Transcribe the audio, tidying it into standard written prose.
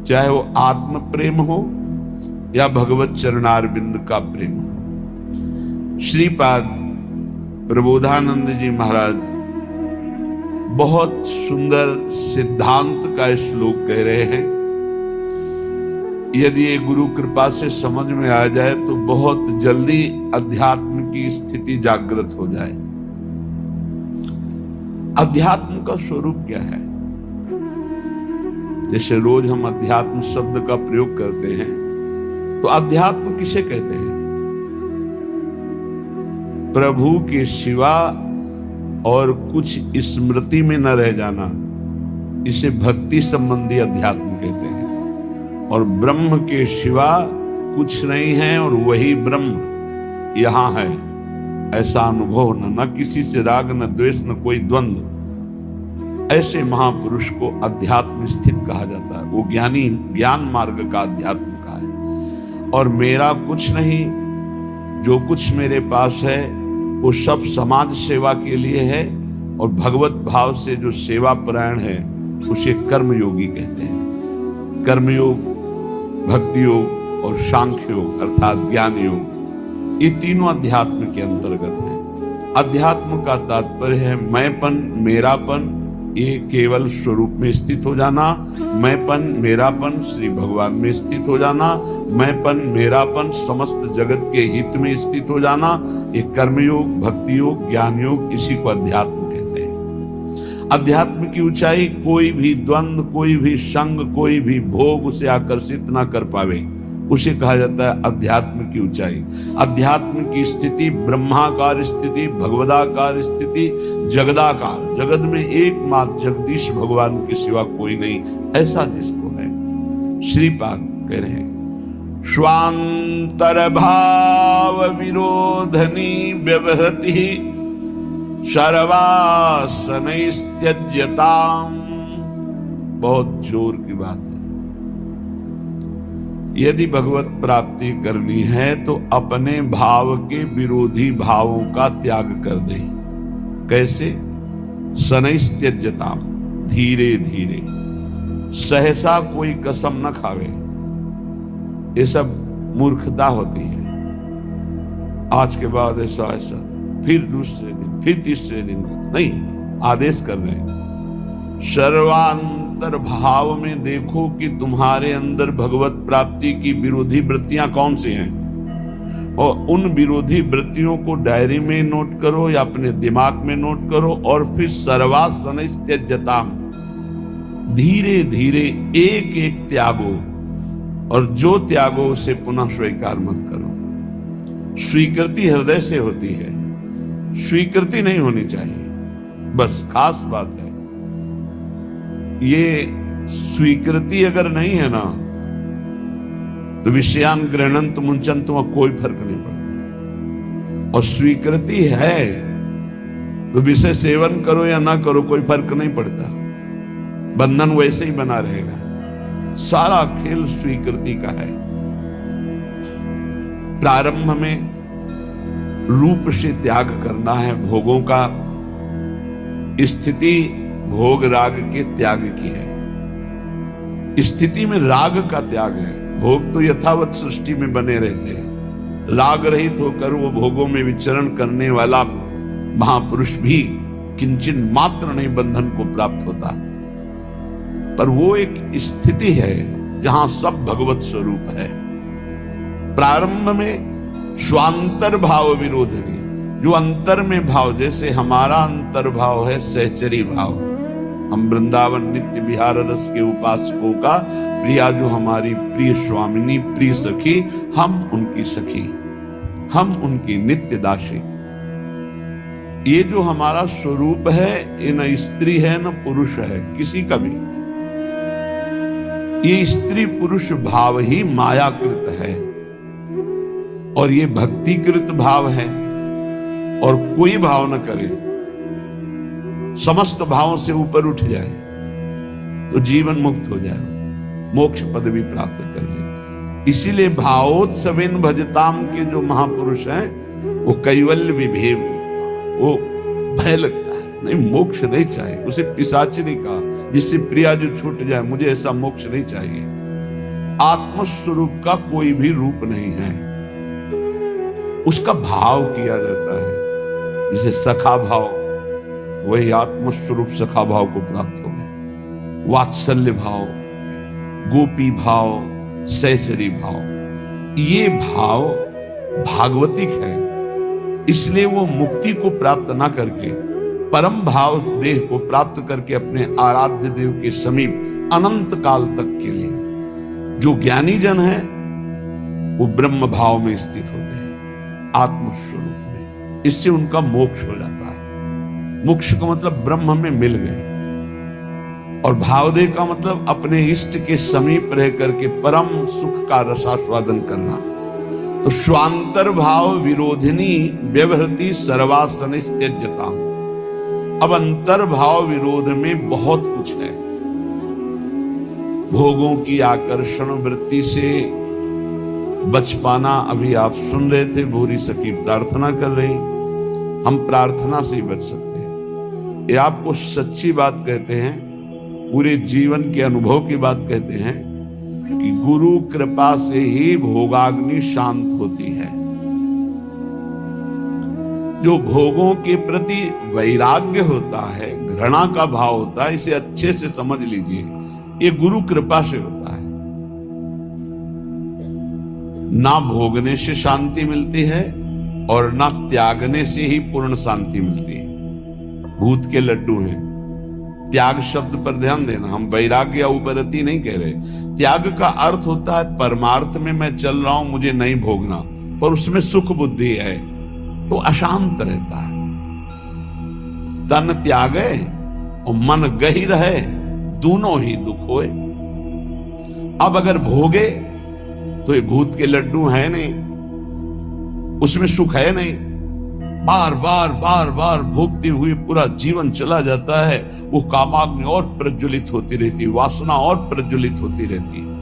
चाहे वो आत्म प्रेम हो या भगवत चरणारविंद का प्रेम हो। श्रीपाद प्रबोधानंद जी महाराज बहुत सुंदर सिद्धांत का श्लोक कह रहे हैं। यदि ये गुरु कृपा से समझ में आ जाए तो बहुत जल्दी अध्यात्म की स्थिति जागृत हो जाए। अध्यात्म का स्वरूप क्या है? जैसे रोज हम अध्यात्म शब्द का प्रयोग करते हैं, तो अध्यात्म किसे कहते हैं? प्रभु के सिवा और कुछ स्मृति में न रह जाना, इसे भक्ति संबंधी अध्यात्म कहते हैं। और ब्रह्म के सिवा कुछ नहीं है और वही ब्रह्म यहां है, ऐसा अनुभव न किसी से राग, न द्वेष, न कोई द्वंद्व। ऐसे महापुरुष को अध्यात्म स्थित कहा जाता है। वो ज्ञानी ज्ञान मार्ग का अध्यात्म का है। और मेरा कुछ नहीं, जो कुछ मेरे पास है वो सब समाज सेवा के लिए है। और भगवत भाव से जो सेवा परायण है उसे कर्मयोगी कहते हैं। कर्मयोग, भक्ति योग और सांख्य योग अर्थात ज्ञान योग, ये तीनों अध्यात्म के अंतर्गत हैं। अध्यात्म का तात्पर्य है मैंपन, मेरापन, ये केवल स्वरूप में स्थित हो जाना। मैंपन, मेरापन श्री भगवान में स्थित हो जाना। मैंपन, मेरापन समस्त जगत के हित में स्थित हो जाना। ये कर्मयोग, भक्ति योग, ज्ञान योग, इसी को अध्यात्म कहते हैं। अध्यात्म की ऊंचाई कोई भी द्वंद्व, कोई भी संग, कोई भी भोग उसे आकर्षित ना कर पावे, उसे कहा जाता है अध्यात्म की ऊंचाई। अध्यात्म की स्थिति ब्रह्माकार स्थिति, भगवदाकार स्थिति, जगदाकार, जगत में एकमात्र जगदीश भगवान के सिवा कोई नहीं, ऐसा जिसको है। श्रीपाद कह रहे हैं स्वांतर भाव विरोधनी व्यवहृति सर्वासनैस्त्यज्यताम्। बहुत जोर की बात है। यदि भगवत प्राप्ति करनी है तो अपने भाव के विरोधी भावों का त्याग कर दे। कैसे? शनैस्त्यज्यताम्, धीरे धीरे, सहसा कोई कसम न खावे। ये सब मूर्खता होती है। आज के बाद ऐसा ऐसा, फिर दूसरे दिन, फिर तीसरे दिन, नहीं, आदेश कर रहे हैं। सर्वांतर भाव में देखो कि तुम्हारे अंदर भगवत प्राप्ति की विरोधी वृत्तियां कौन सी हैं, और उन विरोधी वृत्तियों को डायरी में नोट करो या अपने दिमाग में नोट करो। और फिर सर्वासनैस्त्यज्यताम्, धीरे धीरे एक एक त्यागो, और जो त्यागो उसे पुनः स्वीकार मत करो। स्वीकृति हृदय से होती है, स्वीकृति नहीं होनी चाहिए। बस खास बात है ये, स्वीकृति अगर नहीं है ना तो विषयान गृहणंत मुंचन तुम्हें कोई फर्क नहीं पड़ता। और स्वीकृति है तो विषय सेवन करो या ना करो कोई फर्क नहीं पड़ता, बंधन वैसे ही बना रहेगा। सारा खेल स्वीकृति का है। प्रारंभ में रूप से त्याग करना है भोगों का, स्थिति भोग राग के त्याग की है। स्थिति में राग का त्याग है, भोग तो यथावत सृष्टि में बने रहते हैं। राग रहित होकर वो भोगों में विचरण करने वाला महापुरुष भी किंचन मात्र नहीं बंधन को प्राप्त होता। पर वो एक स्थिति है जहां सब भगवत स्वरूप है। प्रारंभ में स्वांतर भाव विरोधनी, जो अंतर में भाव, जैसे हमारा अंतर भाव है सहचरी भाव। हम वृंदावन नित्य विहार रस के उपासकों का प्रिया, जो हमारी प्रिय स्वामिनी, प्रिय सखी, हम उनकी सखी, हम उनकी नित्य दासी। ये जो हमारा स्वरूप है, ये न स्त्री है न पुरुष है किसी का भी। ये स्त्री पुरुष भाव ही मायाकृत है और ये भक्तिकृत भाव है। और कोई भाव न करे, समस्त भावों से ऊपर उठ जाए तो जीवन मुक्त हो जाए, मोक्ष पदवी प्राप्त कर ले। इसीलिए भावोत्सवेन भजताम के जो महापुरुष हैं वो कैवल्य विभेव, वो भय लगता है, नहीं मोक्ष नहीं चाहिए। उसे पिशाच नहीं कहा, जिससे प्रिया जो छूट जाए, मुझे ऐसा मोक्ष नहीं चाहिए। आत्मस्वरूप का कोई भी रूप नहीं है। उसका भाव किया जाता है, जिसे सखा भाव, वही आत्मस्वरूप सखा भाव को प्राप्त हो गए। वात्सल्य भाव, गोपी भाव, सहचरी भाव, ये भाव भागवतिक है। इसलिए वो मुक्ति को प्राप्त ना करके परम भाव देह को प्राप्त करके अपने आराध्य देव के समीप अनंत काल तक के लिए जो ज्ञानी जन है वो ब्रह्म भाव में स्थित होते हैं, आत्मस्वरूप में। इससे उनका मोक्ष हो जाता है। मोक्ष का मतलब ब्रह्म में मिल गए, और भावदेह का मतलब अपने इष्ट के समीप रह करके परम सुख का रसास्वादन करना। तो स्वांतर भाव विरोधिनी व्यवहृति सर्वासन त्यज्यता। अब अंतर भाव विरोध में बहुत कुछ है। भोगों की आकर्षण वृत्ति से बच पाना, अभी आप सुन रहे थे भूरी सखी प्रार्थना कर रही, हम प्रार्थना से ही बच सकते हैं। ये आपको सच्ची बात कहते हैं, पूरे जीवन के अनुभव की बात कहते हैं कि गुरु कृपा से ही भोगाग्नि शांत होती है। जो भोगों के प्रति वैराग्य होता है, घृणा का भाव होता है, इसे अच्छे से समझ लीजिए, ये गुरु कृपा से होता है। ना भोगने से शांति मिलती है और ना त्यागने से ही पूर्ण शांति मिलती है। भूत के लड्डू हैं। त्याग शब्द पर ध्यान देना, हम वैराग्य या उपरति नहीं कह रहे। त्याग का अर्थ होता है परमार्थ में मैं चल रहा हूं, मुझे नहीं भोगना, पर उसमें सुख बुद्धि है तो अशांत रहता है। तन त्यागे और मन गही रहे, दोनों ही दुख होए। अब अगर भोगे तो ये भूत के लड्डू है नहीं, उसमें सुख है नहीं। बार बार भोगते हुए पूरा जीवन चला जाता है। वो कामाग्नि और प्रज्वलित होती रहती है, वासना और प्रज्वलित होती रहती है।